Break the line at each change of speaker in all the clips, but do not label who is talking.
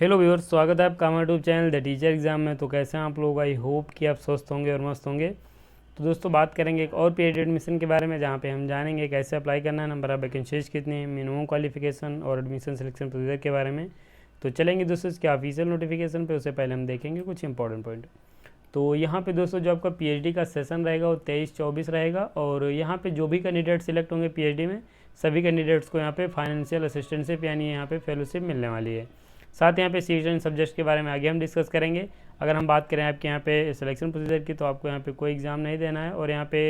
Hello viewers, स्वागत है आपका हमारे YouTube channel the teacher exam में। तो कैसे हैं आप लोग? आई होप कि आप स्वस्थ होंगे और मस्त होंगे। तो दोस्तों बात करेंगे एक और पीएचडी एडमिशन के बारे में, जहां पे हम जानेंगे कैसे अप्लाई करना है, नंबर ऑफ वैकेंसीज कितनी है, मिनिमम क्वालिफिकेशन और एडमिशन सिलेक्शन प्रोसीजर के बारे में। तो चलेंगे दोस्तों इसके ऑफिशियल नोटिफिकेशन पे। उससे पहले हम देखेंगे कुछ इंपॉर्टेंट पॉइंट। तो यहाँ पे दोस्तों जो आपका पीएचडी का सेशन रहेगा वो 23-24 रहेगा। और यहाँ पे जो भी कैंडिडेट सिलेक्ट होंगे पीएचडी में, सभी कैंडिडेट्स को यहाँ पे फाइनेंशियल असिस्टेंटशिप यानी यहाँ पे फेलोशिप मिलने वाली है। साथ यहाँ पे सीजन सब्जेक्ट्स के बारे में आगे हम डिस्कस करेंगे। अगर हम बात करें आपके यहाँ पे सिलेक्शन प्रोसीजर की, तो आपको यहाँ पे कोई एग्ज़ाम नहीं देना है और यहाँ पे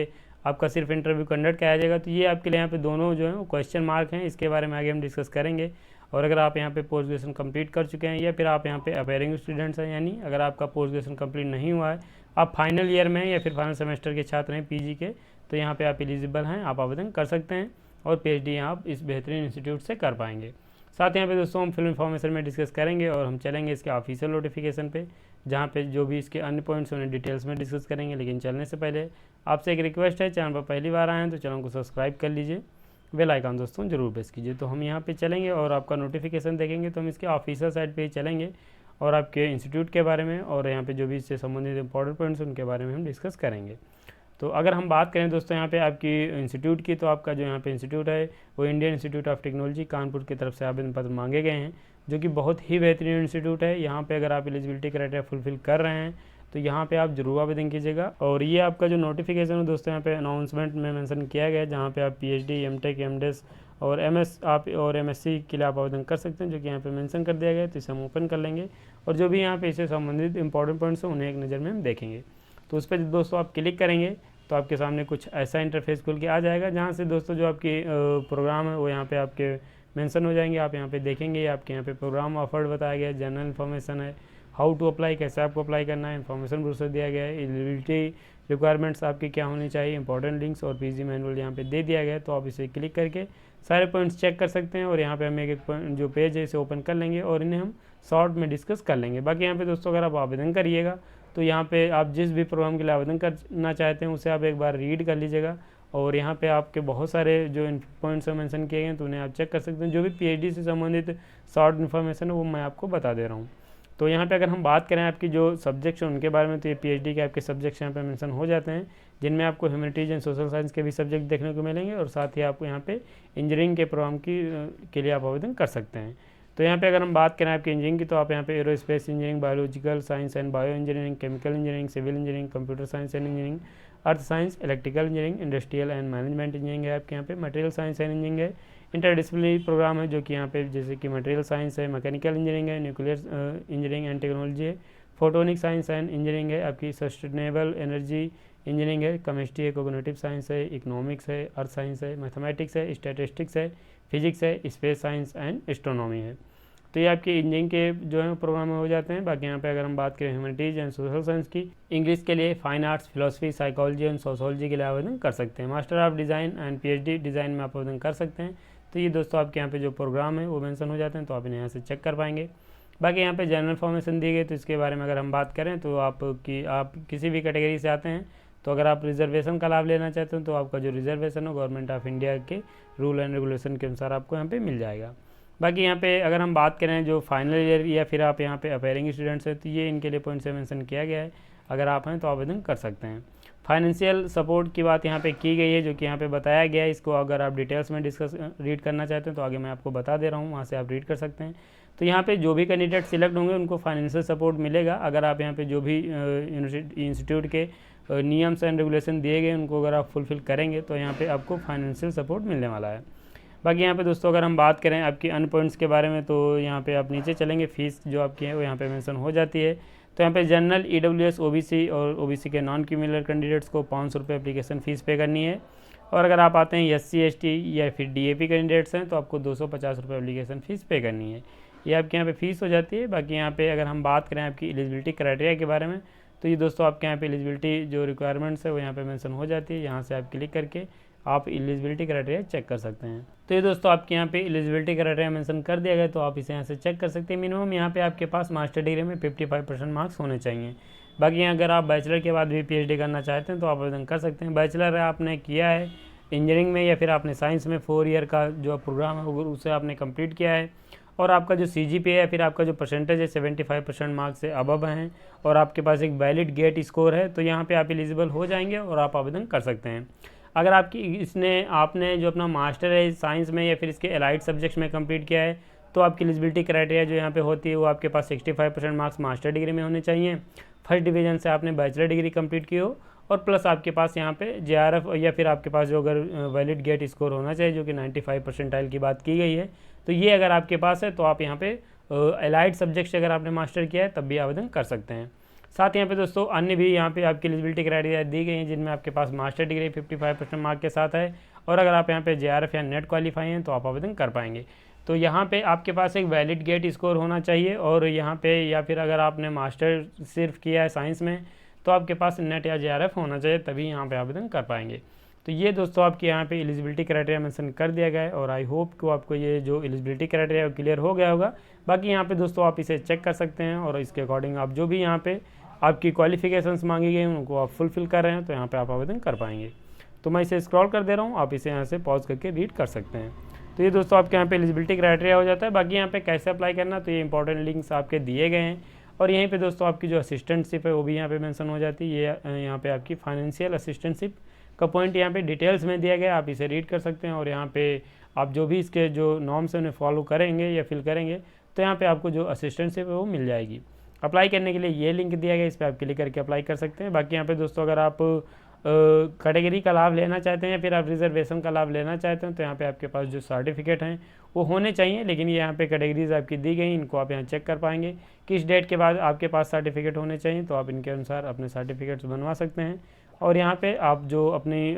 आपका सिर्फ इंटरव्यू कंडक्ट किया जाएगा। तो ये आपके लिए यहाँ पे दोनों जो है वो क्वेश्चन मार्क हैं, इसके बारे में आगे हम डिस्कस करेंगे। और अगर आप यहाँ पे पोस्ट ग्रेजुएशन कंप्लीट कर चुके हैं या फिर आप यहाँ पे अपेयरिंग स्टूडेंट्स हैं, यानी अगर आपका पोस्ट ग्रेजुएशन कंप्लीट नहीं हुआ है, आप फाइनल ईयर में हैं या फिर फाइनल सेमेस्टर के छात्र हैं पीजी के, तो यहाँ पे आप एलिजिबल हैं, आप आवेदन कर सकते हैं और पीएचडी आप इस बेहतरीन इंस्टीट्यूट से कर पाएंगे। साथ यहाँ पे दोस्तों हम फिल्म इन्फॉर्मेशन में डिस्कस करेंगे और हम चलेंगे इसके ऑफिशियल नोटिफिकेशन पे, जहाँ पे जो भी इसके अन्य पॉइंट्स उन्हें डिटेल्स में डिस्कस करेंगे। लेकिन चलने से पहले आपसे एक रिक्वेस्ट है, चैनल पर पहली बार आए हैं तो चैनल को सब्सक्राइब कर लीजिए, बेल आइकन दोस्तों जरूर प्रेस कीजिए। तो हम यहाँ पे चलेंगे और आपका नोटिफिकेशन देखेंगे। तो हम इसके ऑफिशियल साइट पे ही चलेंगे और आपके इंस्टीट्यूट के बारे में और यहाँ पे जो भी इससे संबंधित इंपॉर्टेंट पॉइंट्स उनके बारे में हम डिस्कस करेंगे। तो अगर हम बात करें दोस्तों यहाँ पे आपकी इंस्टीट्यूट की, तो आपका जो यहाँ पे इंस्टीट्यूट है वो Indian institute of technology Kanpur की तरफ से आवेदन पत्र मांगे गए हैं, जो कि बहुत ही बेहतरीन इंस्टीट्यूट है। यहाँ पे अगर आप एलिजिबिलिटी क्राइटेरिया फुलफिल कर रहे हैं तो यहाँ पे आप जरूर आवेदन कीजिएगा। और ये आपका जो नोटिफिकेशन है दोस्तों यहाँ पे अनाउंसमेंट में मेंशन किया गया है, जहाँ पे आप पीएचडी, एमटेक, एमडेस और एमएस आप और एमएससी के लिए आप आवेदन कर सकते हैं, जो कि यहाँ पे मेंशन कर दिया गया है। तो इसे हम ओपन कर लेंगे और जो भी यहाँ पे इससे संबंधित इंपॉर्टेंट पॉइंट्स हैं उन्हें एक नज़र में हम देखेंगे। तो उस पर दोस्तों आप क्लिक करेंगे तो आपके सामने कुछ ऐसा इंटरफेस खुल के आ जाएगा, जहाँ से दोस्तों जो आपकी प्रोग्राम है वो यहाँ पे आपके मेंशन हो जाएंगे। आप यहाँ पे देखेंगे आपके यहाँ पे प्रोग्राम ऑफर्ड बताया गया है, जनरल इन्फॉर्मेशन है, हाउ टू अप्लाई, कैसे आपको अप्लाई करना है, इन्फॉर्मेशन ब्रोशर दिया गया है, एलिजिबिलिटी रिक्वायरमेंट्स आपकी क्या होनी चाहिए, इंपॉर्टेंट लिंक्स और पीजी मैनुअल यहाँ पे दे दिया गया है। तो आप इसे क्लिक करके सारे पॉइंट्स चेक कर सकते हैं और यहाँ पे हम एक पॉइंट जो पेज है इसे ओपन कर लेंगे और इन्हें हम शॉर्ट में डिस्कस कर लेंगे। बाकी यहाँ पे दोस्तों अगर आप आवेदन करिएगा तो यहाँ पे आप जिस भी प्रोग्राम के लिए आवेदन करना चाहते हैं उसे आप एक बार रीड कर लीजिएगा और यहाँ पे आपके बहुत सारे जो पॉइंट्स मेंशन किए गए हैं तो उन्हें आप चेक कर सकते हैं। जो भी पीएचडी से संबंधित शॉर्ट इन्फॉर्मेशन है वो मैं आपको बता दे रहा हूँ। तो यहाँ पे अगर हम बात करें आपकी जो सब्जेक्ट्स हैं उनके बारे में, तो ये पीएचडी के आपके सब्जेक्ट्स यहाँ पे मेंशन हो जाते हैं, जिनमें आपको ह्यूमैनिटीज़ एंड सोशल साइंस के भी सब्जेक्ट देखने को मिलेंगे और साथ ही आपको यहाँ पे इंजीनियरिंग के प्रोग्राम के लिए आप आवेदन कर सकते हैं। तो यहाँ पे अगर हम बात करें आपकी इंजीनियरिंग की, तो आप यहाँ पे aerospace engineering, biological science and bio engineering, chemical engineering, civil engineering, computer science and engineering, earth science, electrical engineering, industrial and management engineering है आपके यहाँ पे, मटेरियल साइंस एंड इंजीनियरिंग है, इंटरडिसिप्लिनरी प्रोग्राम है जो कि यहाँ पे जैसे कि मटेरियल साइंस है, मैकेनिकल इंजीनियरिंग है, न्यूक्लियर इंजीनियरिंग एंड टेक्नोलॉजी है, फोटोनिक साइंस एंड इंजीनियरिंग है आपकी, सस्टेनेबल एनर्जी इंजीनियरिंग है, केमिस्ट्री है, कोग्निटिव साइंस है, इकोनॉमिक्स है, अर्थ साइंस है, मैथमेटिक्स है, स्टैटिस्टिक्स है, फिजिक्स है, स्पेस साइंस एंड एस्ट्रोनॉमी है। तो ये आपके इंजीनियरिंग के जो है प्रोग्राम में हो जाते हैं। बाकी यहाँ पे अगर हम बात करें ह्यूमैनिटीज़ एंड सोशल साइंस की, इंग्लिश के लिए fine arts, philosophy, psychology and sociology के लिए आवेदन कर सकते हैं। Master of design and PhD design में आप आवेदन कर सकते हैं। तो ये दोस्तों आपके यहाँ पे जो प्रोग्राम है वो मेंशन हो जाते हैं, तो आप इन्हें यहाँ से चेक कर पाएंगे। बाकी यहाँ पे जनरल इन्फॉर्मेशन दी गई, तो इसके बारे में अगर हम बात करें तो आप किसी भी कैटेगरी से आते हैं, तो अगर आप रिजर्वेशन का लाभ लेना चाहते हैं तो आपका जो रिजर्वेशन है गवर्नमेंट ऑफ इंडिया के रूल एंड रेगुलेशन के अनुसार आपको यहाँ पे मिल जाएगा। बाकी यहाँ पे अगर हम बात करें जो फाइनल ईयर या फिर आप यहाँ पे अपेयरिंग स्टूडेंट्स हैं, तो ये इनके लिए पॉइंट से मेंशन किया गया है, अगर आप हैं तो आवेदन कर सकते हैं। फाइनेंशियल सपोर्ट की बात यहाँ पे की गई है, जो कि यहाँ पे बताया गया है। इसको अगर आप डिटेल्स में रीड करना चाहते हैं तो आगे मैं आपको बता दे रहा हूँ, वहाँ से आप रीड कर सकते हैं। तो यहाँ पे जो भी कैंडिडेट सिलेक्ट होंगे उनको फाइनेंशियल सपोर्ट मिलेगा। अगर आप यहाँ पे जो भी इंस्टीट्यूट के नियम्स एंड रेगुलेशन दिए गए उनको अगर आप फुलफिल करेंगे तो यहाँ पे आपको फाइनेंशियल सपोर्ट मिलने वाला है। बाकी यहाँ पे दोस्तों अगर हम बात करें आपकी अन्य पॉइंट्स के बारे में, तो यहाँ पे आप नीचे चलेंगे, फीस जो आपकी है वो यहाँ पे मेंशन हो जाती है। तो यहाँ पे जनरल, ईडब्ल्यूएस, ओबीसी और ओबीसी के नॉन क्यूमुलर कैंडिडेट्स को 500 रुपये एप्लीकेशन फ़ीस पे करनी है। और अगर आप आते हैं एससी, एसटी या फिर डीएपी कैंडिडेट्स हैं तो आपको 250 रुपये एप्लीकेशन फ़ीस पे करनी है। ये आपके यहाँ पे फ़ीस हो जाती है। बाकी यहाँ पे अगर हम बात करें आपकी एलिजिबिलिटी क्राइटेरिया के बारे में, तो ये दोस्तों आपके यहाँ पे एलिजिबिलिटी जो रिक्वायरमेंट्स है वो यहाँ पे मेंशन हो जाती है। यहाँ से आप क्लिक करके आप एलिजिबिलिटी क्राइटेरिया चेक कर सकते हैं। तो ये दोस्तों आपके यहाँ पे एलिजिबिलिटी क्राइटेरिया मेंशन कर दिया गया, तो आप इसे यहाँ से चेक कर सकते हैं। मिनिमम यहाँ पे आपके पास मास्टर डिग्री में 55% मार्क्स होने चाहिए। बाकी अगर आप बैचलर के बाद भी पीएचडी करना चाहते हैं तो आप आवेदन कर सकते हैं। बैचलर आपने किया है इंजीनियरिंग में या फिर आपने साइंस में 4 ईयर का जो प्रोग्राम है उसे आपने कंप्लीट किया है और आपका जो CGPA है फिर आपका जो परसेंटेज है 75% मार्क्स से अबव हैं और आपके पास एक वैलिड गेट स्कोर है, तो यहाँ पे आप एलिजिबल हो जाएंगे और आप आवेदन कर सकते हैं। अगर आपने जो अपना मास्टर है साइंस में या फिर इसके एलाइड सब्जेक्ट्स में कंप्लीट किया है, तो आपकी एलिजिबिलिटी क्राइटेरिया जो यहाँ पे होती है वो आपके पास 65% मार्क्स मास्टर डिग्री में होने चाहिए, फर्स्ट डिवीज़न से आपने बैचलर डिग्री कंप्लीट की हो, और प्लस आपके पास यहाँ पे JRF या फिर आपके पास जो अगर वैलिड गेट स्कोर होना चाहिए जो कि 95 परसेंटाइल की बात की गई है, तो ये अगर आपके पास है तो आप यहाँ पे एलाइड सब्जेक्ट से अगर आपने मास्टर किया है तब भी आवेदन कर सकते हैं। साथ यहाँ पे दोस्तों अन्य भी यहाँ पे आपकी एलिजिबिलिटी क्राइटेरिया दी गई हैं जिनमें आपके पास मास्टर डिग्री 55% मार्क के साथ है, और अगर आप यहाँ पे JRF या नेट क्वालिफाई हैं तो आप आवेदन कर पाएंगे। तो यहाँ पे आपके पास एक वैलिड गेट स्कोर होना चाहिए, और यहाँ पे या फिर अगर आपने मास्टर सिर्फ किया है साइंस में तो आपके पास नेट या JRF होना चाहिए, तभी यहाँ पे आवेदन कर पाएंगे। तो ये दोस्तों आपके यहाँ पे एलिजिबिलिटी क्राइटेरिया मेंशन कर दिया गया है, और आई होप कि आपको ये जो एलिजिबिलिटी क्राइटेरिया क्लियर हो गया होगा। बाकी यहाँ पे दोस्तों आप इसे चेक कर सकते हैं और इसके अकॉर्डिंग आप जो भी यहाँ पे आपकी क्वालिफिकेशंस मांगी गई उनको आप फुलफिल कर रहे हैं तो यहाँ पे आप आवेदन कर पाएंगे। तो मैं इसे स्क्रॉल कर दे रहा हूँ, आप इसे यहाँ से पॉज करके रीड कर सकते हैं। तो ये दोस्तों आपके यहाँ पे एलिजिबिलिटी क्राइटेरिया हो जाता है। बाकी यहाँ पे कैसे अप्लाई करना, तो ये इंपॉर्टेंट लिंक्स आपके दिए गए हैं, और यहीं पे दोस्तों आपकी जो असिस्टेंटशिप है वो भी यहाँ पे मेंशन हो जाती है। ये यहाँ पे आपकी फाइनेंशियल असिस्टेंटशिप का पॉइंट यहाँ पे डिटेल्स में दिया गया, आप इसे रीड कर सकते हैं, और यहाँ पे आप जो भी इसके जो नॉर्म्स हैं उन्हें फॉलो करेंगे या फिल करेंगे तो यहाँ पे आपको जो असिस्टेंटशिप है वो मिल जाएगी। अप्लाई करने के लिए ये लिंक दिया गया, इस पर आप क्लिक करके अप्लाई कर सकते हैं। बाकी यहाँ पे दोस्तों अगर आप कैटेगरी का लाभ लेना चाहते हैं या फिर आप रिजर्वेशन का लाभ लेना चाहते हैं तो यहाँ पे आपके पास जो सर्टिफिकेट हैं वो होने चाहिए, लेकिन ये यहाँ पे कैटेगरीज आपकी दी गई, इनको आप यहाँ चेक कर पाएंगे किस डेट के बाद आपके पास सर्टिफिकेट होने चाहिए, तो आप इनके अनुसार अपने सर्टिफिकेट्स बनवा सकते हैं, और यहाँ पे आप जो अपनी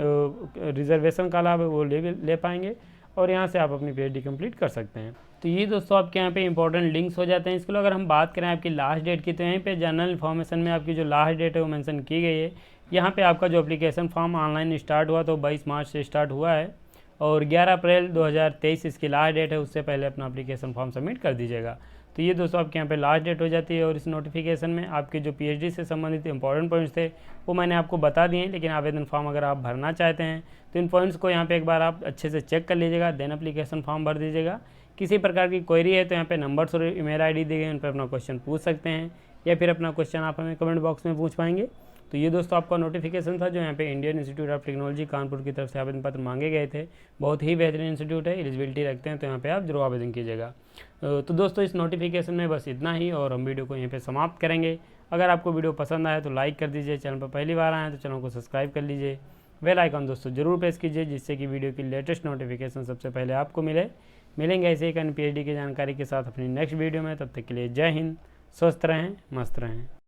रिजर्वेशन का लाभ है वो ले पाएंगे, और यहाँ से आप अपनी PhD कंप्लीट कर सकते हैं। तो ये दोस्तों आपके यहाँ पे इंपॉर्टेंट लिंक्स हो जाते हैं। इसके लिए अगर हम बात करें आपकी लास्ट डेट की, तो यहाँ पे जनरल इन्फॉर्मेशन में आपकी जो लास्ट डेट है वो मेंशन की गई है। यहाँ पे आपका जो एप्लीकेशन फॉर्म ऑनलाइन स्टार्ट हुआ तो 22 मार्च से स्टार्ट हुआ है, और 11 अप्रैल 2023 इसकी लास्ट डेट है, उससे पहले अपना एप्लीकेशन फॉर्म सबमिट कर दीजिएगा। तो ये दोस्तों आपके यहाँ पे लास्ट डेट हो जाती है, और इस नोटिफिकेशन में आपके जो PhD से संबंधित इंपॉर्टेंट पॉइंट्स थे वो मैंने आपको बता दिए हैं, लेकिन आवेदन फॉर्म अगर आप भरना चाहते हैं तो इन पॉइंट्स को यहाँ पे एक बार आप अच्छे से चेक कर लीजिएगा, देन एप्लीकेशन फॉर्म भर दीजिएगा। किसी प्रकार की क्वेरी है तो यहाँ पे नंबर्स और ईमेल ID दी गई, उन पर अपना क्वेश्चन पूछ सकते हैं, या फिर अपना क्वेश्चन आप हमें कमेंट बॉक्स में पूछ पाएंगे। तो ये दोस्तों आपका नोटिफिकेशन था जो यहाँ पे Indian institute of technology Kanpur की तरफ से आवेदन पत्र मांगे गए थे। बहुत ही बेहतरीन इंस्टीट्यूट है, एलिजिबिलिटी रखते हैं, तो यहाँ पे आप जरूर आवेदन कीजिएगा। तो दोस्तों इस नोटिफिकेशन में बस इतना ही, और हम वीडियो को यहीं पे समाप्त करेंगे। अगर आपको वीडियो पसंद आया तो लाइक कर दीजिए, चैनल पर पहली बार आए तो चैनल को सब्सक्राइब कर लीजिए, बेल आइकन दोस्तों जरूर प्रेस कीजिए, जिससे कि वीडियो की लेटेस्ट नोटिफिकेशन सबसे पहले आपको मिलेंगे ऐसे ही PhD की जानकारी के साथ अपनी नेक्स्ट वीडियो में। तब तक के लिए जय हिंद, स्वस्थ रहें, मस्त रहें।